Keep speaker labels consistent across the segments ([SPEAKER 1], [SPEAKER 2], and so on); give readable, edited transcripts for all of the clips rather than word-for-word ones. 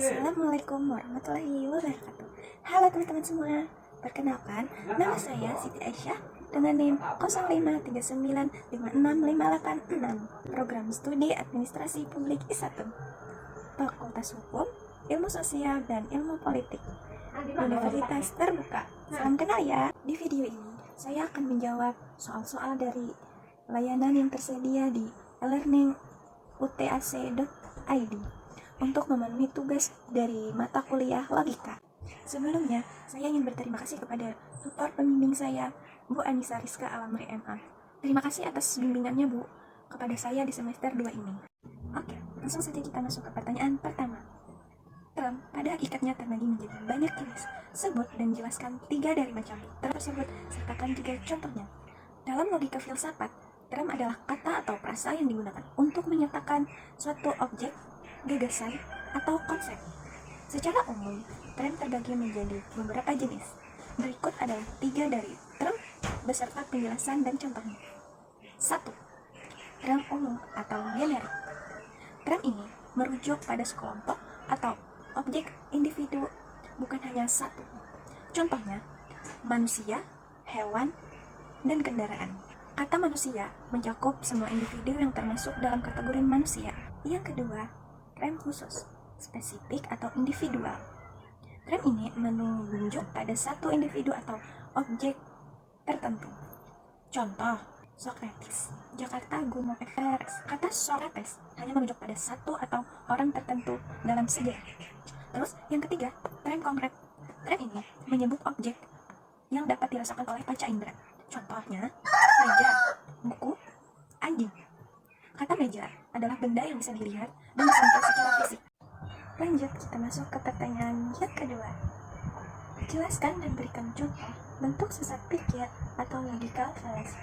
[SPEAKER 1] Assalamualaikum warahmatullahi wabarakatuh. Halo teman-teman semua. Perkenalkan, nama saya Siti Aisyah dengan NIM 0539565866. Program Studi Administrasi Publik I1. Fakultas Hukum, Ilmu Sosial dan Ilmu Politik. Universitas Terbuka. Salam kenal ya. Di video ini, saya akan menjawab soal-soal dari layanan yang tersedia di e-learning.utac.id untuk memenuhi tugas dari mata kuliah logika. Sebelumnya, saya ingin berterima kasih kepada tutor pembimbing saya, Bu Anissa Rizka Alamri MA. Terima kasih atas bimbingannya, Bu, kepada saya di semester 2 ini. Oke, langsung saja kita masuk ke pertanyaan pertama. Term pada hakikatnya terbagi menjadi banyak jenis. Sebut dan jelaskan 3 dari macam term tersebut, sertakan 3 contohnya. Dalam logika filsafat, term adalah kata atau frasa yang digunakan untuk menyatakan suatu objek, gagasan, atau konsep. Secara umum, term terbagi menjadi beberapa jenis. Berikut adalah 3 dari term beserta penjelasan dan contohnya. 1. Term umum atau generik. Term ini merujuk pada sekelompok atau objek individu, bukan hanya satu. Contohnya, manusia, hewan, dan kendaraan. Kata manusia mencakup semua individu yang termasuk dalam kategori manusia. Yang kedua, term khusus, spesifik atau individual. Term ini menunjuk pada satu individu atau objek tertentu. Contoh, Socrates, Jakarta, Gunung Everest. Kata Socrates hanya menunjuk pada satu atau orang tertentu dalam sejarah. Terus, yang ketiga, term konkret. Term ini menyebut objek yang dapat dirasakan oleh panca indera. Contohnya, meja, buku, anjing. Kata meja adalah benda yang bisa dilihat dan disentuh secara fisik. Lanjut, kita masuk ke pertanyaan yang kedua. Jelaskan dan berikan contoh bentuk sesat pikir atau logical fallacy.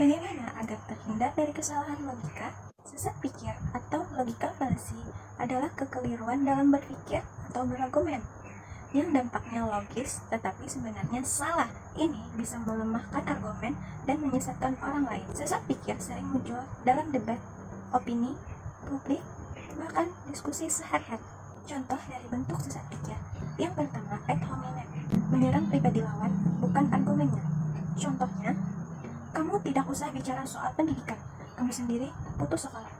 [SPEAKER 1] Bagaimana agar terhindar dari kesalahan logika? Sesat pikir atau logical fallacy adalah kekeliruan dalam berpikir atau berargumen yang dampaknya logis tetapi sebenarnya salah. Ini bisa melemahkan argumen dan menyesatkan orang lain. Sesat pikir sering muncul dalam debat, opini, publik, bahkan diskusi sehari-hari. Contoh dari bentuk sesat pikir. Yang pertama, ad hominem, menyerang pribadi lawan, bukan argumennya. Contohnya, kamu tidak usah bicara soal pendidikan, kamu sendiri putus sekolah.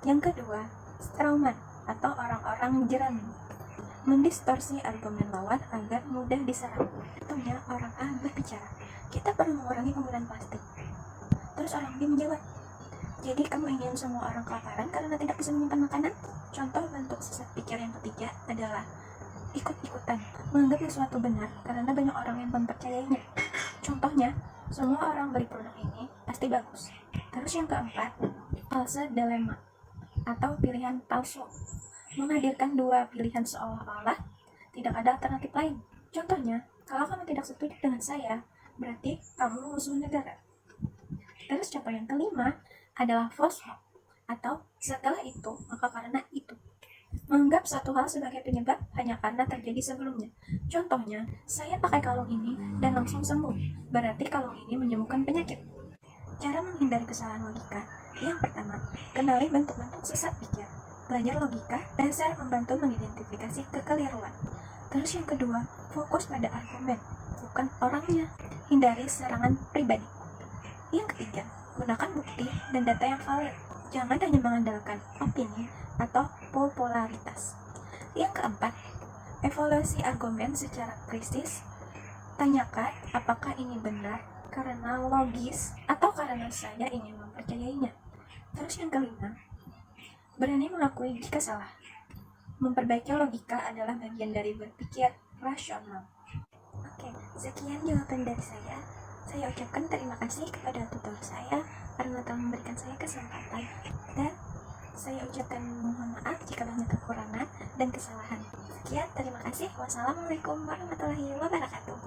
[SPEAKER 1] Yang kedua, strawman atau orang-orang jerami, mendistorsi argumen lawan agar mudah diserang. Contohnya, orang A berbicara, kita perlu mengurangi penggunaan plastik. Terus orang B menjawab, jadi kamu ingin semua orang kelaparan karena tidak bisa menyimpan makanan? Contoh bentuk sesat pikir yang ketiga adalah ikut-ikutan, menganggap sesuatu benar karena banyak orang yang mempercayainya. Contohnya, semua orang beli produk ini pasti bagus. Terus yang keempat, false dilemma atau pilihan palsu, menghadirkan dua pilihan seolah-olah tidak ada alternatif lain. Contohnya, kalau kamu tidak setuju dengan saya, berarti kamu musuh negara. Terus contoh yang kelima adalah false hope atau setelah itu maka karena itu, menganggap satu hal sebagai penyebab hanya karena terjadi sebelumnya. Contohnya, saya pakai kalung ini dan langsung sembuh, berarti kalung ini menyembuhkan penyakit. Cara menghindari kesalahan logika. Yang pertama, kenali bentuk-bentuk sesat pikir. Belajar logika dasar membantu mengidentifikasi kekeliruan. Terus yang kedua, fokus pada argumen, bukan orangnya. Hindari serangan pribadi. Yang ketiga, gunakan bukti dan data yang valid. Jangan hanya mengandalkan opini atau popularitas. Yang keempat, evaluasi argumen secara kritis. Tanyakan apakah ini benar karena logis atau karena saya ingin mempercayainya. Terus yang kelima, berani mengakui jika salah. Memperbaiki logika adalah bagian dari berpikir rasional. Oke, sekian jawaban dari saya. Saya ucapkan terima kasih kepada tutor saya karena telah memberikan saya kesempatan. Dan saya ucapkan mohon maaf jika banyak kekurangan dan kesalahan. Sekian, terima kasih. Wassalamualaikum warahmatullahi wabarakatuh.